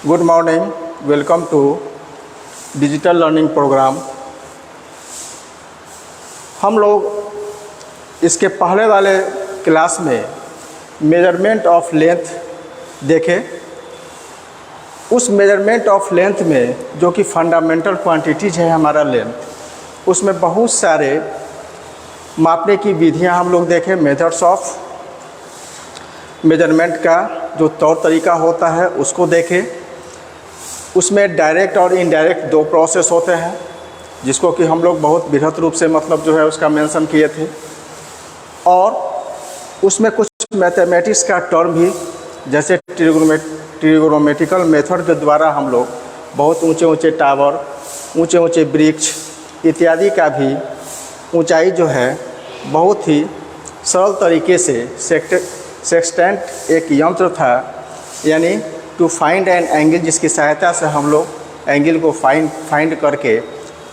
Good morning, welcome to digital learning program. हम लोग इसके पहले वाले क्लास में मेजरमेंट ऑफ लेंथ देखे। उस मेजरमेंट ऑफ लेंथ में जो कि फंडामेंटल क्वांटिटीज़ है हमारा लेंथ, उसमें बहुत सारे मापने की विधियां हम लोग देखे। मेथड्स ऑफ मेजरमेंट का जो तौर तरीका होता है उसको देखे। उसमें डायरेक्ट और इनडायरेक्ट दो प्रोसेस होते हैं, जिसको कि हम लोग बहुत बृहत रूप से जो है उसका मेंशन किए थे। और उसमें कुछ मैथमेटिक्स का टर्म भी, जैसे ट्रिगोनोमेट्रिकल मेथड के द्वारा हम लोग बहुत ऊंचे ऊंचे टावर, ऊंचे ऊंचे वृक्ष इत्यादि का भी ऊंचाई जो है बहुत ही सरल तरीके से सेक्सटेंट एक यंत्र था, यानी टू फाइंड एन एंगल, जिसकी सहायता से हम लोग एंगल को फाइंड करके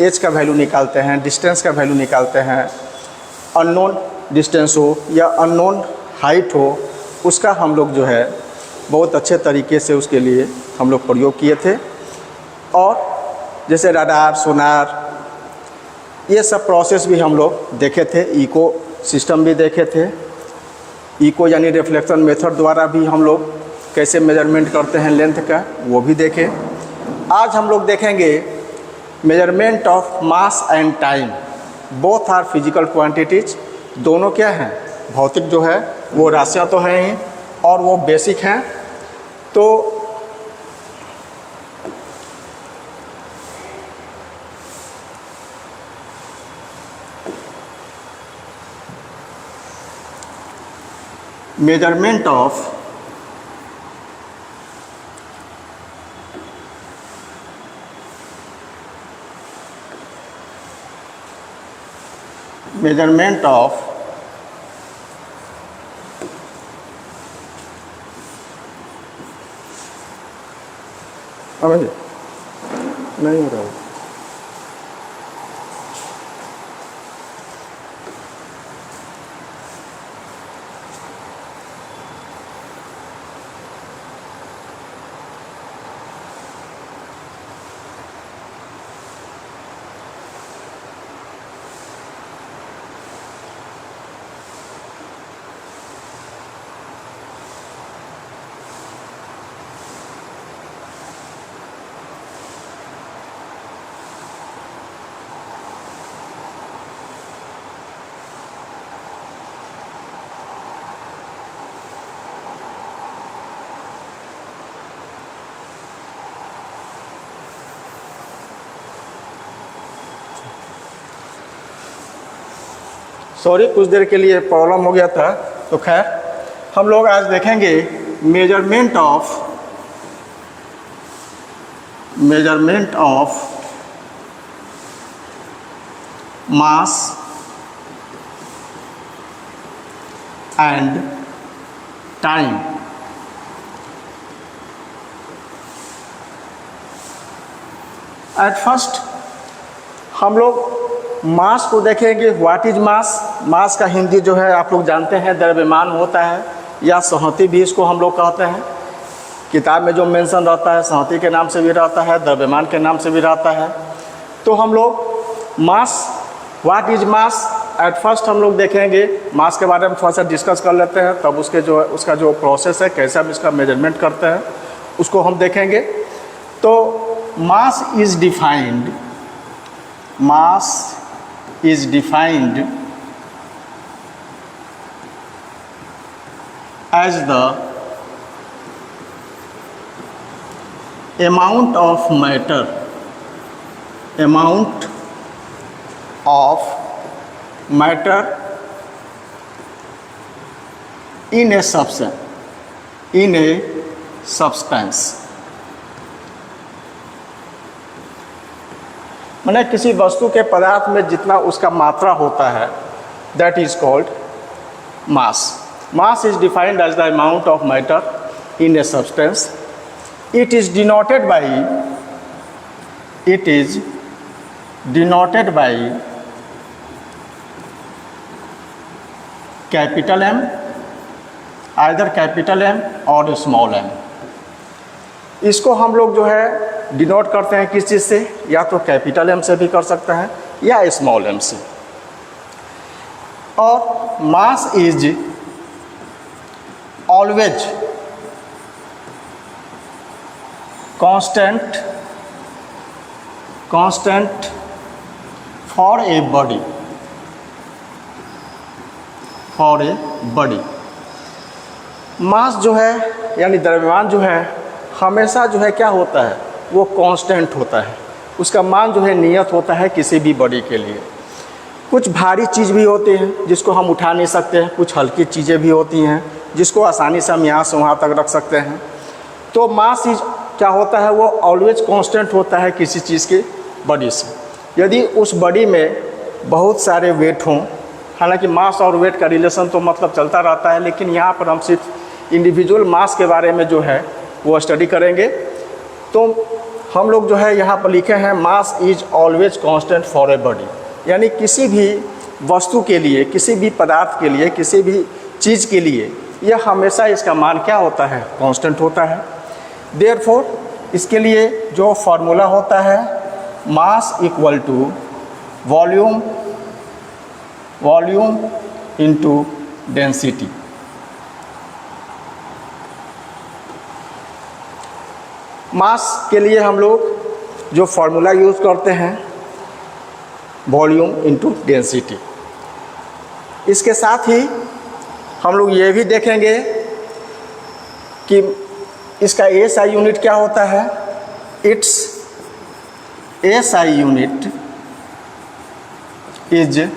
एज का वैल्यू निकालते हैं, डिस्टेंस का वैल्यू निकालते हैं। अननोन डिस्टेंस हो या अननोन हाइट हो, उसका हम लोग जो है बहुत अच्छे तरीके से उसके लिए हम लोग प्रयोग किए थे। और जैसे रडार, सोनार, ये सब प्रोसेस भी हम लोग देखे थे। इको सिस्टम भी देखे थे। इको यानी रिफ्लेक्शन मेथड द्वारा भी हम लोग कैसे मेजरमेंट करते हैं लेंथ का, वो भी देखें। आज हम लोग देखेंगे measurement of mass and time. Both are physical quantities. दोनों क्या हैं? भौतिक जो है वो राशियाँ तो हैं ही, और वो बेसिक हैं। तो मेजरमेंट ऑफ नहीं हो रहा है। सॉरी, कुछ देर के लिए प्रॉब्लम हो गया था। तो खैर, हम लोग आज देखेंगे measurement of mass and time. Eight first हम लोग मास को देखेंगे। व्हाट इज मास? मास का हिंदी जो है आप लोग जानते हैं, द्रव्यमान होता है, या संहति भी इसको हम लोग कहते हैं। किताब में जो मेंशन रहता है संहति के नाम से भी रहता है, द्रव्यमान के नाम से भी रहता है। तो हम लोग mass, what is mass, at first हम लोग देखेंगे। मास के बारे में थोड़ा सा डिस्कस कर लेते हैं, तब उसका जो प्रोसेस है, कैसे हम इसका मेजरमेंट करते हैं, उसको हम देखेंगे। तो मास is defined as the amount of matter in a substance। माने किसी वस्तु के पदार्थ में जितना उसका मात्रा होता है, that is called mass. Mass is defined as the amount of matter in a substance. It is denoted by capital M, either capital M or small m। इसको हम लोग जो है डिनोट करते हैं किस चीज़ से, या तो कैपिटल एम से भी कर सकते हैं या स्मॉल एम से। और mass is always constant for a body. Mass जो है यानी द्रव्यमान जो है हमेशा जो है क्या होता है, वो कांस्टेंट होता है, उसका मान जो है नियत होता है किसी भी बॉडी के लिए। कुछ भारी चीज़ भी होती हैं जिसको हम उठा नहीं सकते हैं, कुछ हल्की चीज़ें भी होती हैं जिसको आसानी से हम यहाँ से वहाँ तक रख सकते हैं। तो मास इज क्या होता है, वो ऑलवेज कांस्टेंट होता है किसी चीज़ की बॉडी से। यदि उस बॉडी में बहुत सारे वेट हों, हालांकि मास और वेट का रिलेशन तो मतलब चलता रहता है, लेकिन यहाँ पर हम सिर्फ इंडिविजुअल मास के बारे में जो है वो स्टडी करेंगे। तो हम लोग जो है यहाँ पर लिखे हैं मास is always constant for a body, यानी किसी भी वस्तु के लिए, किसी भी पदार्थ के लिए, किसी भी चीज़ के लिए यह हमेशा इसका मान क्या होता है, कांस्टेंट होता है। देयरफॉर इसके लिए जो फार्मूला होता है mass equal to volume into density. Mass के लिए हम लोग जो फार्मूला यूज़ करते हैं वॉल्यूम इनटू डेंसिटी। इसके साथ ही हम लोग ये भी देखेंगे कि इसका एसआई यूनिट क्या होता है। It's SI unit is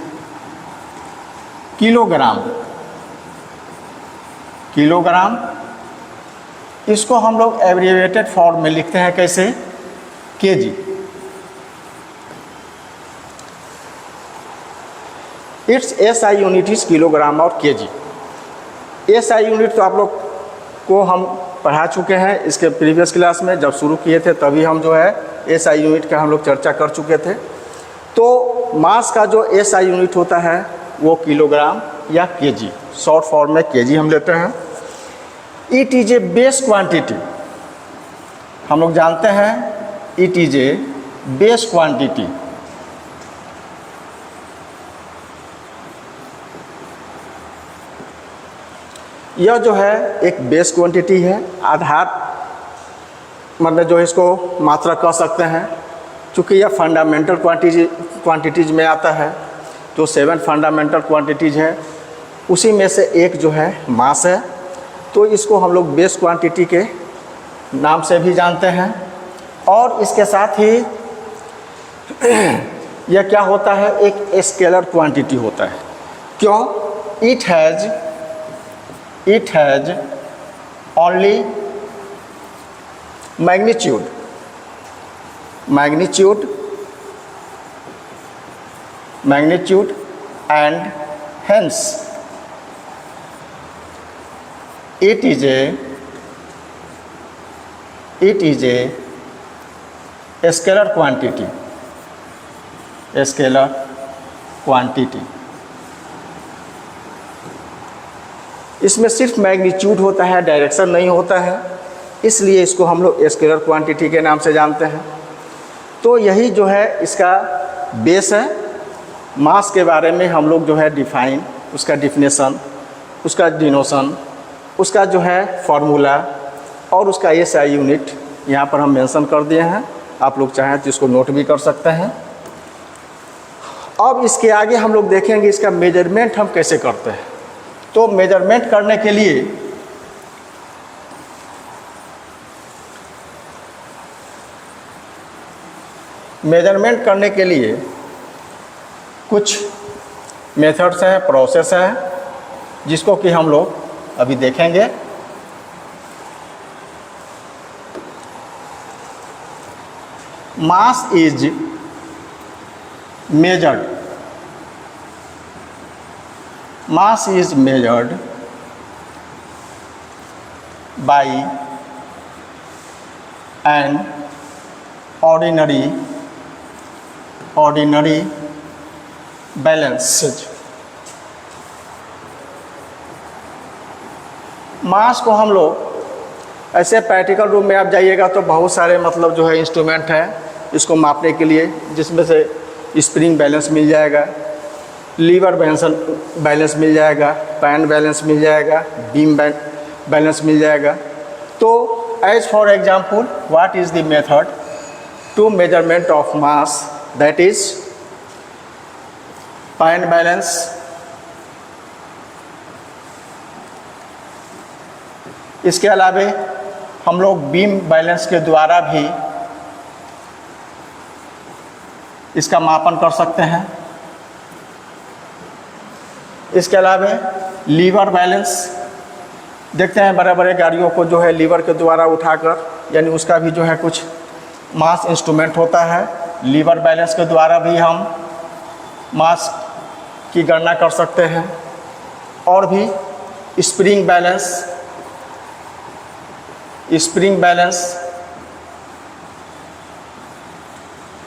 kilogram. इसको हम लोग एब्रिविएटेड फॉर्म में लिखते हैं कैसे, KG. It's SI unit is kilogram और केजी। एसआई यूनिट तो आप लोग को हम पढ़ा चुके हैं इसके प्रीवियस क्लास में, जब शुरू किए थे तभी हम जो है एसआई यूनिट का हम लोग चर्चा कर चुके थे। तो मास का जो एसआई यूनिट होता है वो किलोग्राम या केजी, शॉर्ट फॉर्म में केजी हम लेते हैं। It is a base quantity, हम लोग जानते हैं it is a base quantity. यह जो है एक बेस क्वांटिटी है, आधार मतलब जो इसको मात्रा कह सकते हैं। चूँकि यह फंडामेंटल क्वांटिटीज़ में आता है, तो 7 फंडामेंटल क्वांटिटीज़ है, उसी में से एक जो है मास है। तो इसको हम लोग बेस क्वांटिटी के नाम से भी जानते हैं। और इसके साथ ही यह क्या होता है, एक स्केलर क्वांटिटी होता है। क्यों? It has only magnitude and hence it is a scalar quantity. इसमें सिर्फ मैग्नीट्यूड होता है, डायरेक्शन नहीं होता है, इसलिए इसको हम लोग स्केलर क्वांटिटी के नाम से जानते हैं। तो यही जो है इसका बेस है। मास के बारे में हम लोग जो है डिफाइन, उसका डिफिनेशन, उसका डिनोशन, उसका जो है फार्मूला और उसका एसआई यूनिट यहाँ पर हम मेंशन कर दिए हैं। आप लोग चाहें तो इसको नोट भी कर सकते हैं। अब इसके आगे हम लोग देखेंगे इसका मेजरमेंट हम कैसे करते हैं। तो मेजरमेंट करने के लिए कुछ मेथड्स हैं, प्रोसेस हैं, जिसको कि हम लोग अभी देखेंगे। Mass is measured by an ordinary balance. Mass को हम लोग ऐसे प्रैक्टिकल रूम में आप जाइएगा तो बहुत सारे मतलब जो है इंस्ट्रूमेंट हैं इसको मापने के लिए, जिसमें से स्प्रिंग बैलेंस मिल जाएगा, लीवर बैलेंस मिल जाएगा, पैन बैलेंस मिल जाएगा, बीम बैलेंस मिल जाएगा। तो as for example what is the method to measurement of mass, that is pan balance, इसके अलावे हम लोग बीम बैलेंस के द्वारा भी इसका मापन कर सकते हैं। इसके अलावे लीवर बैलेंस, देखते हैं बड़े बड़े गाड़ियों को जो है लीवर के द्वारा उठाकर, यानी उसका भी जो है कुछ मास इंस्ट्रूमेंट होता है। लीवर बैलेंस के द्वारा भी हम मास की गणना कर सकते हैं। और भी स्प्रिंग बैलेंस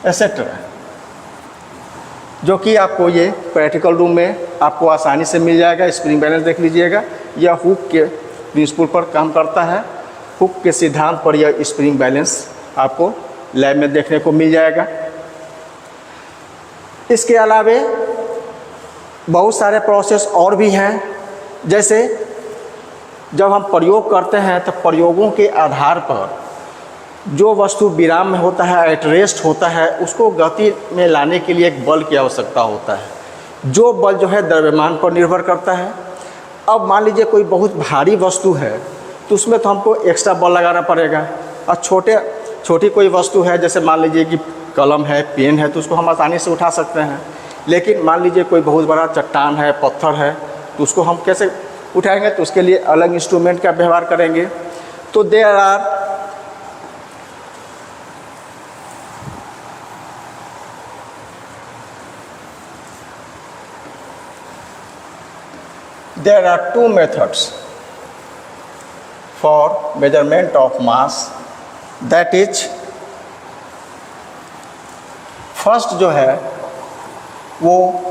एसेट्रा, जो कि आपको ये प्रैक्टिकल रूम में आपको आसानी से मिल जाएगा। स्प्रिंग बैलेंस देख लीजिएगा, यह हुक के प्रिंसिपल पर काम करता है। हुक के सिद्धांत पर यह स्प्रिंग बैलेंस आपको लैब में देखने को मिल जाएगा। इसके अलावे बहुत सारे प्रोसेस और भी हैं, जैसे जब हम प्रयोग करते हैं तो प्रयोगों के आधार पर जो वस्तु विराम में होता है, एट रेस्ट होता है, उसको गति में लाने के लिए एक बल की आवश्यकता होता है, जो बल जो है द्रव्यमान पर निर्भर करता है। अब मान लीजिए कोई बहुत भारी वस्तु है तो उसमें तो हमको एक्स्ट्रा बल लगाना पड़ेगा। और छोटी कोई वस्तु है, जैसे मान लीजिए कि कलम है, पेन है, तो उसको हम आसानी से उठा सकते हैं। लेकिन मान लीजिए कोई बहुत बड़ा चट्टान है, पत्थर है, तो उसको हम कैसे उठाएंगे? तो उसके लिए अलग इंस्ट्रूमेंट का व्यवहार करेंगे। तो there are two methods for measurement of mass, that is first जो है वो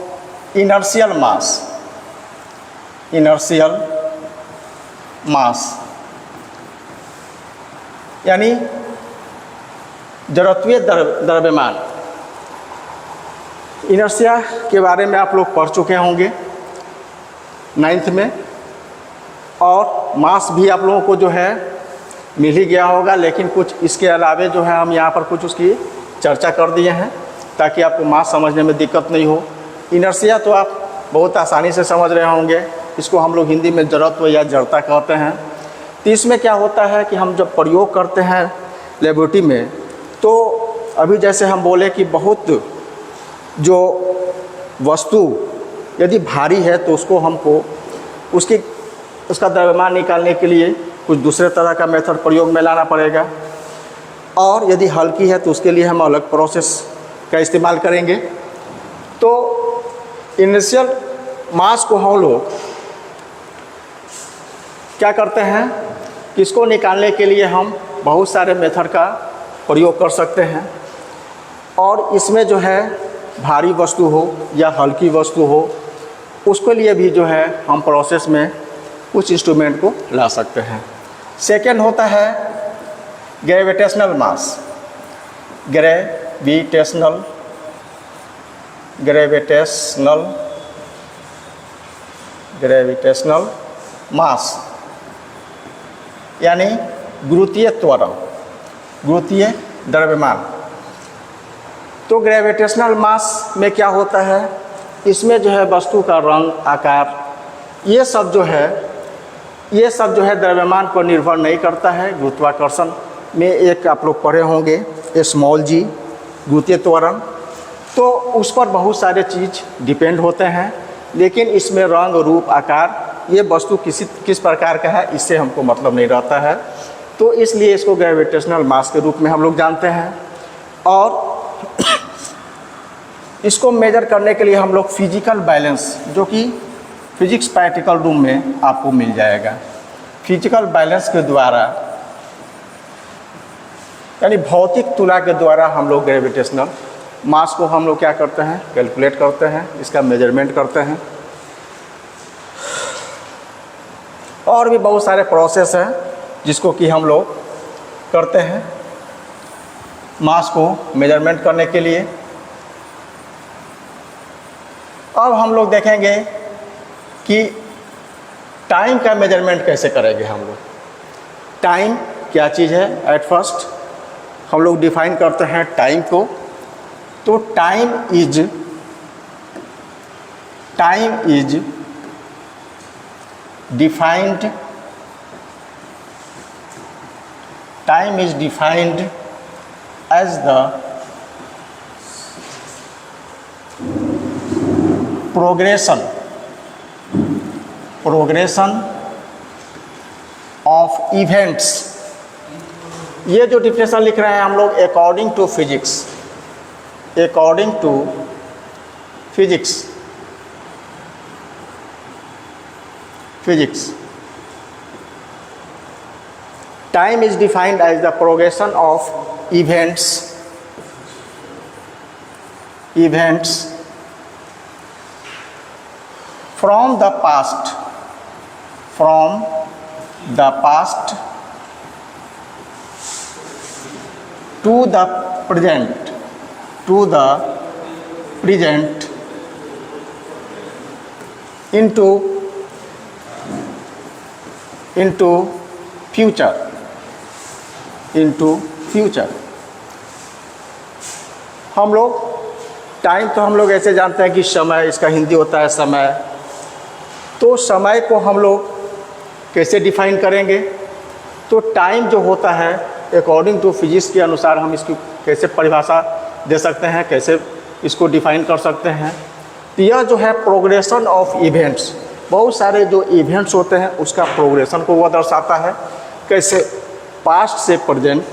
इनर्शियल मास यानी जड़त्वीय द्रव्यमान। इनर्शिया के बारे में आप लोग पढ़ चुके होंगे 9th में, और मास भी आप लोगों को जो है मिल ही गया होगा, लेकिन कुछ इसके अलावे जो है हम यहाँ पर कुछ उसकी चर्चा कर दिए हैं ताकि आपको मास समझने में दिक्कत नहीं हो। इनर्शिया तो आप बहुत आसानी से समझ रहे होंगे, इसको हम लोग हिंदी में जड़त्व या जड़ता कहते हैं। तो इसमें क्या होता है कि हम जब प्रयोग करते हैं लेबोरेटरी में, तो अभी जैसे हम बोले कि बहुत जो वस्तु यदि भारी है तो उसको हमको उसका द्रव्यमान निकालने के लिए कुछ दूसरे तरह का मेथड प्रयोग में लाना पड़ेगा, और यदि हल्की है तो उसके लिए हम अलग प्रोसेस का इस्तेमाल करेंगे। तो इनिशियल मास को हम लोग क्या करते हैं कि इसको निकालने के लिए हम बहुत सारे मेथड का प्रयोग कर सकते हैं, और इसमें जो है भारी वस्तु हो या हल्की वस्तु हो, उसके लिए भी जो है हम प्रोसेस में कुछ इंस्ट्रूमेंट को ला सकते हैं। सेकेंड होता है ग्रेविटेशनल मास, ग्रेविटेशनल मास यानी गुरुत्वीय त्वरण, गुरुत्वीय द्रव्यमान। तो ग्रेविटेशनल मास में क्या होता है, इसमें जो है वस्तु का रंग, आकार, ये सब जो है द्रव्यमान पर निर्भर नहीं करता है। गुरुत्वाकर्षण में एक आप लोग पढ़े होंगे स्मॉल g, गुरुत्वीय त्वरण, तो उस पर बहुत सारे चीज़ डिपेंड होते हैं, लेकिन इसमें रंग, रूप, आकार, ये वस्तु किस प्रकार का है इससे हमको मतलब नहीं रहता है। तो इसलिए इसको ग्रेविटेशनल मास के रूप में हम लोग जानते हैं। और इसको मेजर करने के लिए हम लोग फिजिकल बैलेंस, जो कि फिजिक्स प्रैक्टिकल रूम में आपको मिल जाएगा, फिजिकल बैलेंस के द्वारा यानी भौतिक तुला के द्वारा हम लोग ग्रेविटेशनल मास को हम लोग क्या करते हैं, कैलकुलेट करते हैं, इसका मेजरमेंट करते हैं। और भी बहुत सारे प्रोसेस हैं जिसको कि हम लोग करते हैं मास को मेजरमेंट करने के लिए। अब हम लोग देखेंगे कि टाइम का मेजरमेंट कैसे करेंगे हम लोग। टाइम क्या चीज़ है? एट फर्स्ट हम लोग डिफाइन करते हैं टाइम को। तो time is defined as the progression of events। ये जो डिफिनेशन लिख रहे हैं हम लोग according to physics time is defined as the progression of events from the past to the present into future. हम लोग टाइम तो हम लोग ऐसे जानते हैं कि समय, इसका हिंदी होता है समय। तो समय को हम लोग कैसे डिफाइन करेंगे? तो टाइम जो होता है अकॉर्डिंग टू फिजिक्स के अनुसार हम इसकी कैसे परिभाषा दे सकते हैं, कैसे इसको डिफाइन कर सकते हैं? तो यह जो है प्रोग्रेशन ऑफ इवेंट्स, बहुत सारे जो इवेंट्स होते हैं उसका प्रोग्रेशन को वह दर्शाता है। कैसे? पास्ट से प्रेजेंट,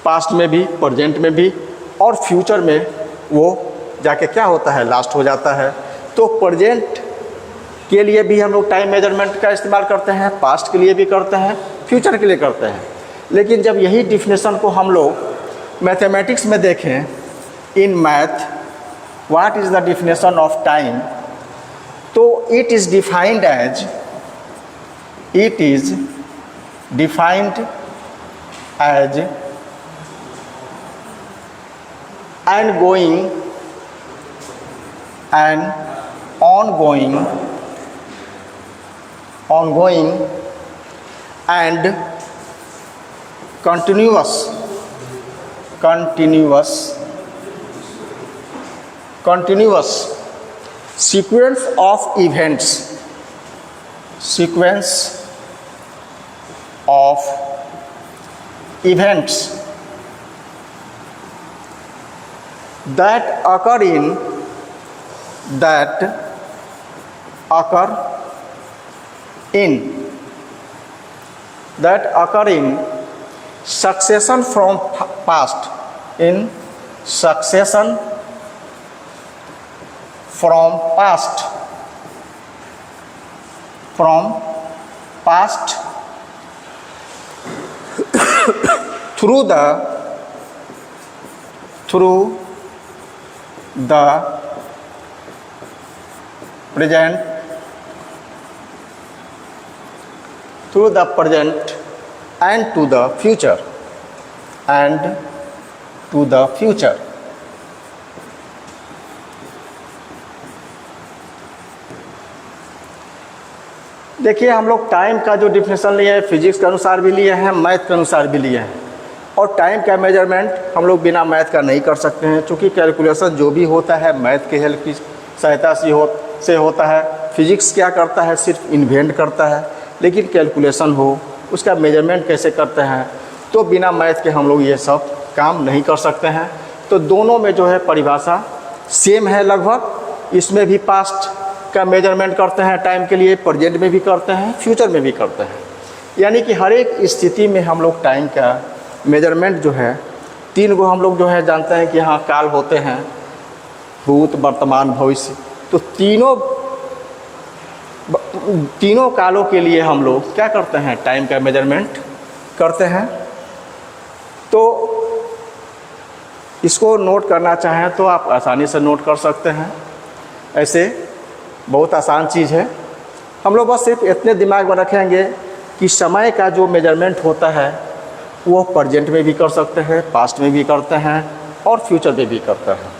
पास्ट में भी, प्रेजेंट में भी, और फ्यूचर में वो जाके क्या होता है? लास्ट हो जाता है। तो प्रेजेंट के लिए भी हम लोग टाइम मेजरमेंट का इस्तेमाल करते हैं, पास्ट के लिए भी करते हैं, फ्यूचर के लिए करते हैं। लेकिन जब यही डिफिनेशन को हम लोग मैथमेटिक्स में देखें, in math what is the definition of time, तो it is defined as ongoing and continuous sequence of events that occur in succession from past, through the present and to the future देखिए, हम लोग time का जो definition लिए हैं physics के अनुसार भी लिए हैं, मैथ के अनुसार भी लिए हैं। और टाइम का मेजरमेंट हम लोग बिना मैथ का नहीं कर सकते हैं, क्योंकि कैलकुलेशन जो भी होता है मैथ के हेल्प की सहायता से होता है। फिजिक्स क्या करता है? सिर्फ इन्वेंट करता है। लेकिन कैलकुलेशन हो, उसका मेजरमेंट कैसे करते हैं, तो बिना मैथ के हम लोग ये सब काम नहीं कर सकते हैं। तो दोनों में जो है परिभाषा सेम है लगभग। इसमें भी पास्ट का मेजरमेंट करते हैं टाइम के लिए, प्रेजेंट में भी करते हैं, फ्यूचर में भी करते हैं। यानी कि हर एक स्थिति में हम लोग टाइम का मेजरमेंट जो है, तीन गो हम लोग जो है जानते हैं कि हाँ काल होते हैं, भूत, वर्तमान, भविष्य। तो तीनों कालों के लिए हम लोग क्या करते हैं? टाइम का मेजरमेंट करते हैं। तो इसको नोट करना चाहें तो आप आसानी से नोट कर सकते हैं। ऐसे बहुत आसान चीज़ है। हम लोग बस सिर्फ इतने दिमाग में रखेंगे कि समय का जो मेजरमेंट होता है वो प्रेजेंट में भी कर सकते हैं, पास्ट में भी करते हैं और फ्यूचर में भी करते हैं।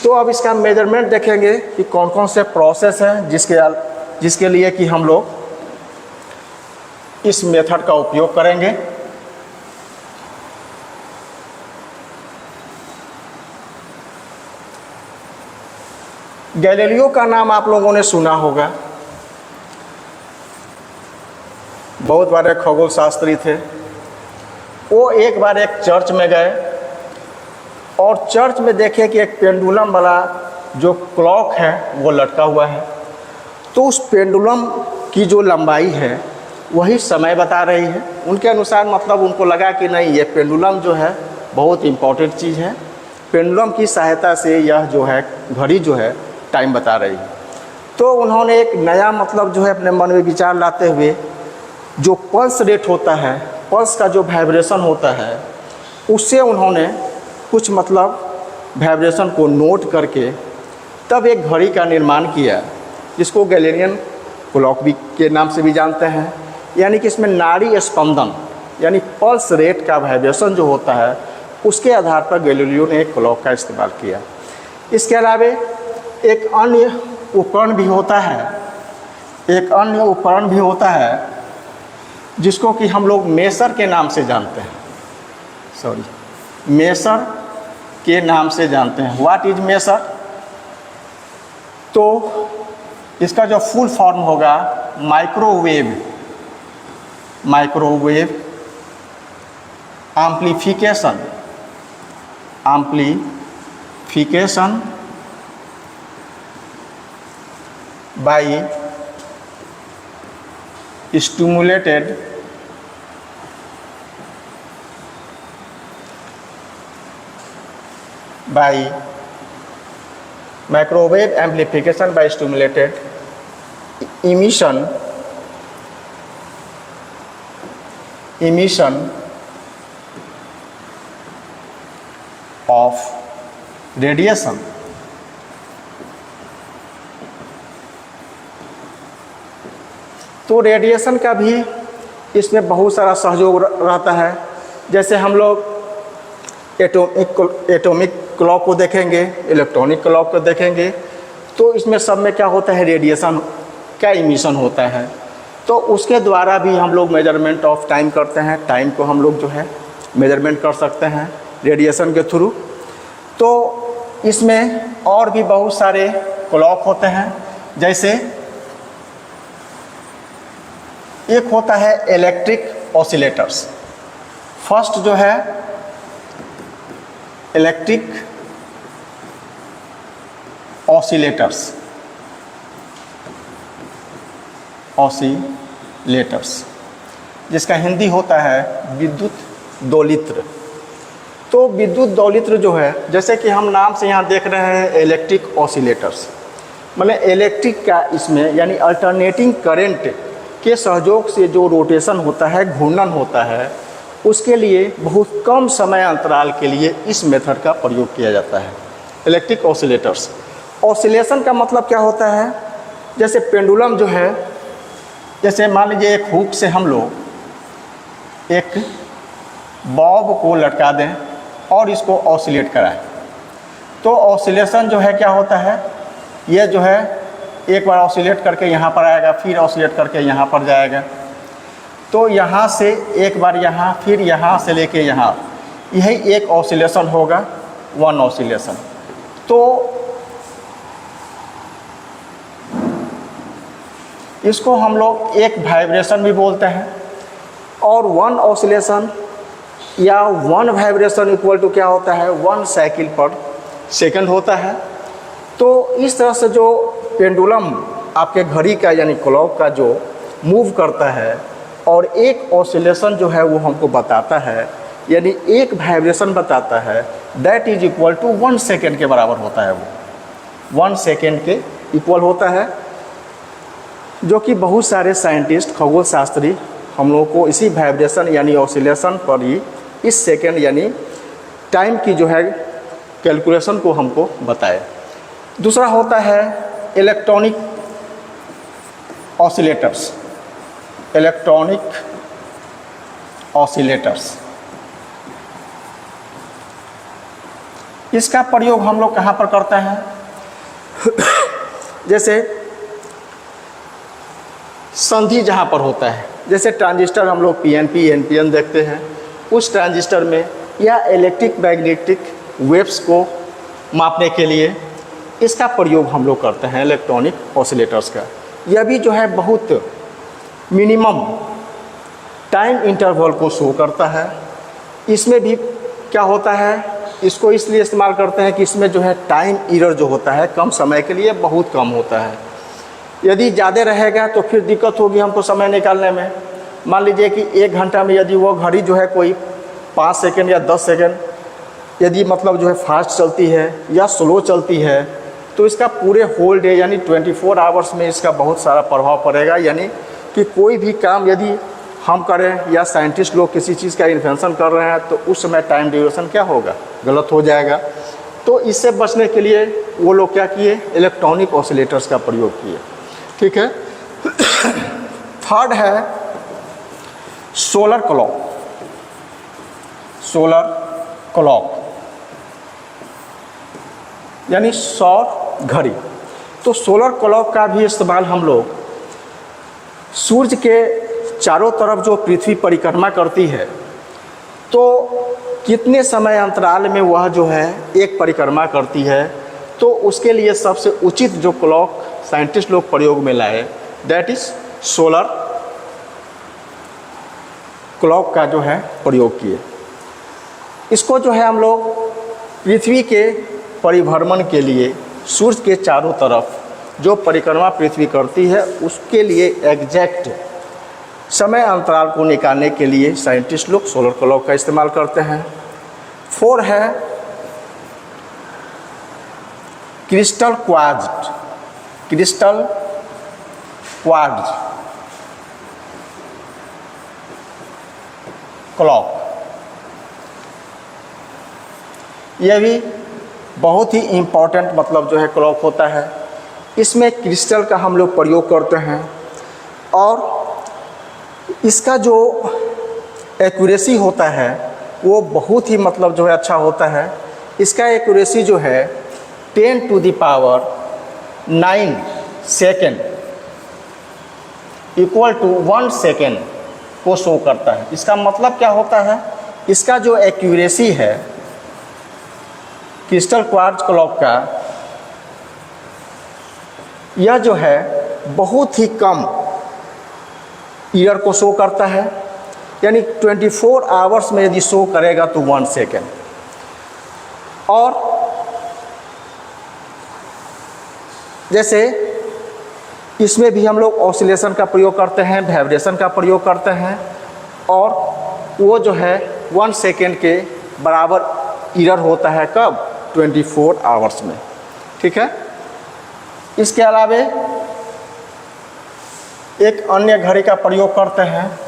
तो अब इसका मेजरमेंट देखेंगे कि कौन कौन से प्रोसेस हैं जिसके लिए कि हम लोग इस मेथड का उपयोग करेंगे। गैलीलियो का नाम आप लोगों ने सुना होगा, बहुत बड़े खगोल शास्त्री थे। वो एक बार एक चर्च में गए और चर्च में देखे कि एक पेंडुलम वाला जो क्लॉक है वो लटका हुआ है। तो उस पेंडुलम की जो लंबाई है वही समय बता रही है। उनके अनुसार मतलब उनको लगा कि नहीं, ये पेंडुलम जो है बहुत इम्पोर्टेंट चीज़ है, पेंडुलम की सहायता से यह जो है घड़ी जो है टाइम बता रही है। तो उन्होंने एक नया मतलब जो है अपने मन में विचार लाते हुए जो पल्स रेट होता है, पल्स का जो वाइब्रेशन होता है, उससे उन्होंने कुछ मतलब वाइब्रेशन को नोट करके तब एक घड़ी का निर्माण किया, जिसको गैलीलियन क्लॉक भी के नाम से भी जानते हैं। यानी कि इसमें नाड़ी स्पंदन यानी पल्स रेट का वाइब्रेशन जो होता है उसके आधार पर गैलीलियो ने एक क्लॉक का इस्तेमाल किया। इसके अलावा एक अन्य उपकरण भी होता है, जिसको कि हम लोग मेसर के नाम से जानते हैं। मेसर के नाम से जानते हैं। What is maser? तो इसका जो फुल फॉर्म होगा microwave amplification by stimulated by microwave amplification by stimulated emission of radiation। तो रेडिएशन का भी इसमें बहुत सारा सहयोग रहता है। जैसे हम लोग एटॉमिक क्लॉक को देखेंगे, इलेक्ट्रॉनिक क्लॉक को देखेंगे, तो इसमें सब में क्या होता है, रेडिएशन का इमिशन होता है। तो उसके द्वारा भी हम लोग मेजरमेंट ऑफ टाइम करते हैं, टाइम को हम लोग जो है मेजरमेंट कर सकते हैं रेडिएशन के थ्रू। तो इसमें और भी बहुत सारे क्लॉक होते हैं। जैसे एक होता है इलेक्ट्रिक ऑसिलेटर्स। फर्स्ट जो है इलेक्ट्रिक ऑसिलेटर्स जिसका हिंदी होता है विद्युत दोलित्र। तो विद्युत दोलित्र जो है, जैसे कि हम नाम से यहाँ देख रहे हैं इलेक्ट्रिक ऑसिलेटर्स, मतलब इलेक्ट्रिक का इसमें यानी अल्टरनेटिंग करंट के सहयोग से जो रोटेशन होता है, घूर्णन होता है, उसके लिए बहुत कम समय अंतराल के लिए इस मेथड का प्रयोग किया जाता है, इलेक्ट्रिक ऑसिलेटर्स। ऑसिलेशन का मतलब क्या होता है, जैसे पेंडुलम जो है, जैसे मान लीजिए एक हुक से हम लोग एक बॉब को लटका दें और इसको ऑसिलेट कराएं, तो ऑसिलेशन जो है क्या होता है, ये जो है एक बार ऑसिलेट करके यहाँ पर आएगा, फिर ऑसिलेट करके यहाँ पर जाएगा। तो यहाँ से एक बार यहाँ, फिर यहाँ से लेके यहाँ, यही एक ऑसिलेशन होगा, वन ऑसिलेशन। तो इसको हम लोग एक वाइब्रेशन भी बोलते हैं। और वन ऑसिलेशन या वन वाइब्रेशन इक्वल टू क्या होता है, 1 साइकिल पर सेकंड होता है। तो इस तरह से जो पेंडुलम आपके घड़ी का यानी क्लॉक का जो मूव करता है और एक ऑसिलेशन जो है वो हमको बताता है, यानी एक वाइब्रेशन बताता है, that is equal to 1 second के बराबर होता है। वो 1 सेकेंड के इक्वल होता है, जो कि बहुत सारे साइंटिस्ट, खगोल शास्त्री हम लोगों को इसी वाइब्रेशन यानी ऑसिलेशन पर ही इस सेकेंड यानी टाइम की जो है कैलकुलेशन को हमको बताए। दूसरा होता है इलेक्ट्रॉनिक ऑसिलेटर्स। Electronic oscillators. इसका प्रयोग हम लोग कहाँ पर करते हैं? जैसे संधि जहाँ पर होता है, जैसे ट्रांजिस्टर हम लोग पीएनपी एनपीएन देखते हैं, उस ट्रांजिस्टर में या इलेक्ट्रिक मैग्नेटिक वेव्स को मापने के लिए इसका प्रयोग हम लोग करते हैं, इलेक्ट्रॉनिक ऑसिलेटर्स का। यह भी जो है बहुत मिनिमम टाइम इंटरवल को शो करता है। इसमें भी क्या होता है, इसको इसलिए इस्तेमाल करते हैं कि इसमें जो है टाइम एरर जो होता है कम समय के लिए बहुत कम होता है। यदि ज़्यादा रहेगा तो फिर दिक्कत होगी हमको समय निकालने में। मान लीजिए कि 1 घंटा में यदि वो घड़ी जो है कोई 5 सेकंड या 10 सेकंड यदि मतलब जो है फास्ट चलती है या स्लो चलती है, तो इसका पूरे होल डे यानी 24 आवर्स में इसका बहुत सारा प्रभाव पड़ेगा। यानी कि कोई भी काम यदि हम करें या साइंटिस्ट लोग किसी चीज़ का इन्वेंशन कर रहे हैं तो उस समय टाइम ड्यूरेशन क्या होगा, गलत हो जाएगा। तो इससे बचने के लिए वो लोग क्या किए, इलेक्ट्रॉनिक ऑसिलेटर्स का प्रयोग किए। ठीक है। थर्ड है सोलर क्लॉक। सोलर क्लॉक यानी सौर घड़ी। तो सोलर क्लॉक का भी इस्तेमाल हम लोग सूर्य के चारों तरफ जो पृथ्वी परिक्रमा करती है, तो कितने समय अंतराल में वह जो है एक परिक्रमा करती है, तो उसके लिए सबसे उचित जो क्लॉक साइंटिस्ट लोग प्रयोग में लाए, दैट इज सोलर क्लॉक का जो है प्रयोग किए। इसको जो है हम लोग पृथ्वी के परिभ्रमण के लिए सूर्य के चारों तरफ जो परिक्रमा पृथ्वी करती है उसके लिए एग्जैक्ट समय अंतराल को निकालने के लिए साइंटिस्ट लोग सोलर क्लॉक का इस्तेमाल करते हैं। 4 है crystal quartz. Crystal quartz clock, यह भी बहुत ही इम्पोर्टेंट मतलब जो है क्लॉक होता है। इसमें क्रिस्टल का हम लोग प्रयोग करते हैं और इसका जो एक्यूरेसी होता है वो बहुत ही मतलब जो है अच्छा होता है। इसका एक्यूरेसी जो है 10⁹ सेकेंड इक्वल टू 1 सेकेंड को शो करता है। इसका मतलब क्या होता है, इसका जो एक्यूरेसी है क्रिस्टल क्वार्ट्ज क्लॉक का, यह जो है बहुत ही कम ईयर को शो करता है। यानी 24 आवर्स में यदि शो करेगा तो 1 सेकेंड। और जैसे इसमें भी हम लोग ऑसिलेशन का प्रयोग करते हैं, वाइब्रेशन का प्रयोग करते हैं, और वो जो है 1 सेकेंड के बराबर ईयर होता है। कब? 24 आवर्स में। ठीक है। इसके अलावा एक अन्य घड़ी का प्रयोग करते हैं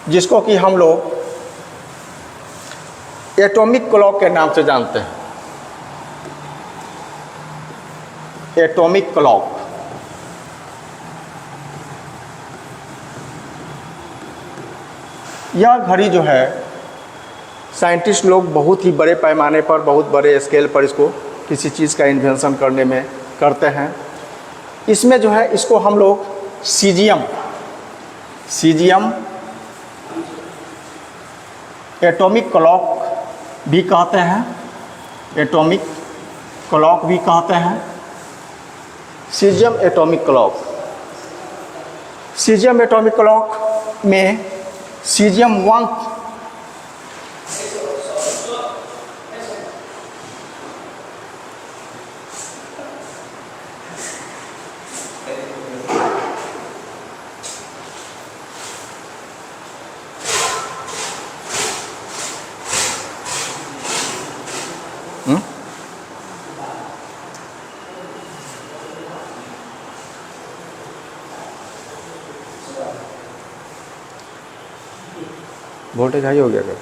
जिसको कि हम लोग एटॉमिक क्लॉक के नाम से जानते हैं। एटॉमिक क्लॉक यह घड़ी जो है साइंटिस्ट लोग बहुत ही बड़े पैमाने पर, बहुत बड़े स्केल पर इसको किसी चीज़ का इन्वेंशन करने में करते हैं। इसमें जो है इसको हम लोग सीजियम एटॉमिक क्लॉक भी कहते हैं, एटॉमिक क्लॉक भी कहते हैं। Caesium atomic clock, caesium atomic clock में सीजियम 1 वोल्टेज हाई हो गया क्या?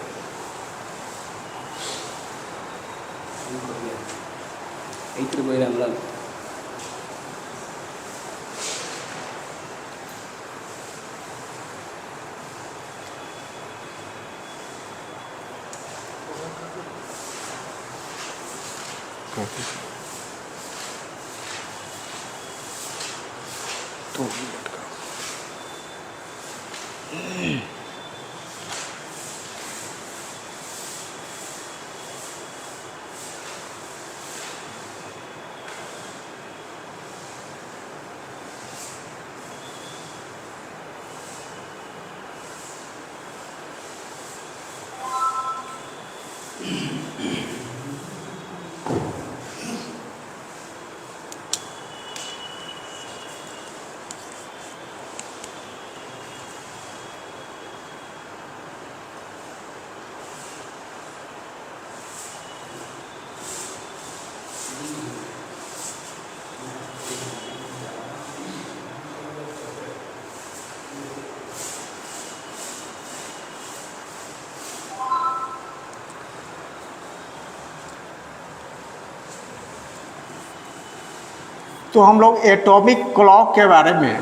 तो हम लोग एटॉमिक क्लॉक के बारे में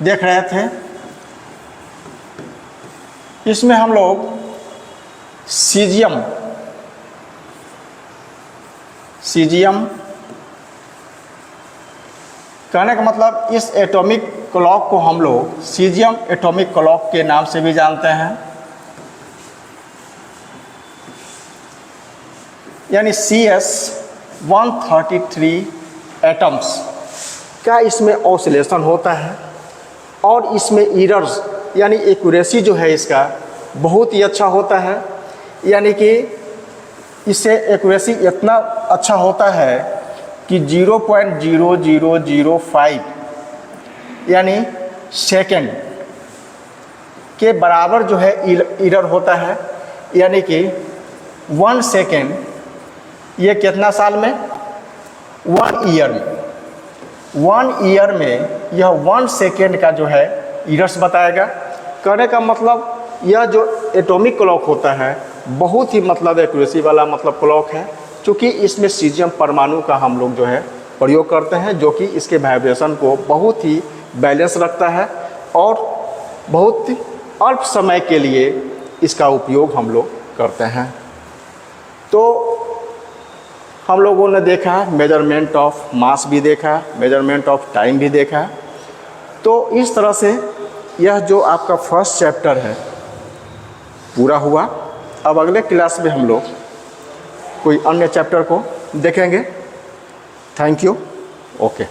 देख रहे थे। इसमें हम लोग सीजियम कहने का मतलब इस एटॉमिक क्लॉक को हम लोग सीजियम एटॉमिक क्लॉक के नाम से भी जानते हैं। यानी CS-133 एटम्स का इसमें ऑसिलेशन होता है और इसमें एरर्स यानी एक्यूरेसी जो है इसका बहुत ही अच्छा होता है। यानी कि इससे एक्यूरेसी इतना अच्छा होता है कि 0.0005 यानी सेकंड के बराबर जो है एरर होता है। यानी कि 1 सेकेंड ये कितना साल में 1 ईयर में 1 ईयर में यह 1 सेकेंड का जो है एरर्स बताएगा। कहने का मतलब यह जो एटॉमिक क्लॉक होता है बहुत ही मतलब एक्यूरेसी वाला मतलब क्लॉक है, क्योंकि इसमें सीजियम परमाणु का हम लोग जो है प्रयोग करते हैं, जो कि इसके वाइब्रेशन को बहुत ही बैलेंस रखता है और बहुत अल्प समय के लिए इसका उपयोग हम लोग करते हैं। तो हम लोगों ने देखा मेजरमेंट ऑफ मास भी देखा, मेजरमेंट ऑफ टाइम भी देखा। तो इस तरह से यह जो आपका फर्स्ट चैप्टर है पूरा हुआ। अब अगले क्लास में हम लोग कोई अन्य चैप्टर को देखेंगे। Thank you. ओके।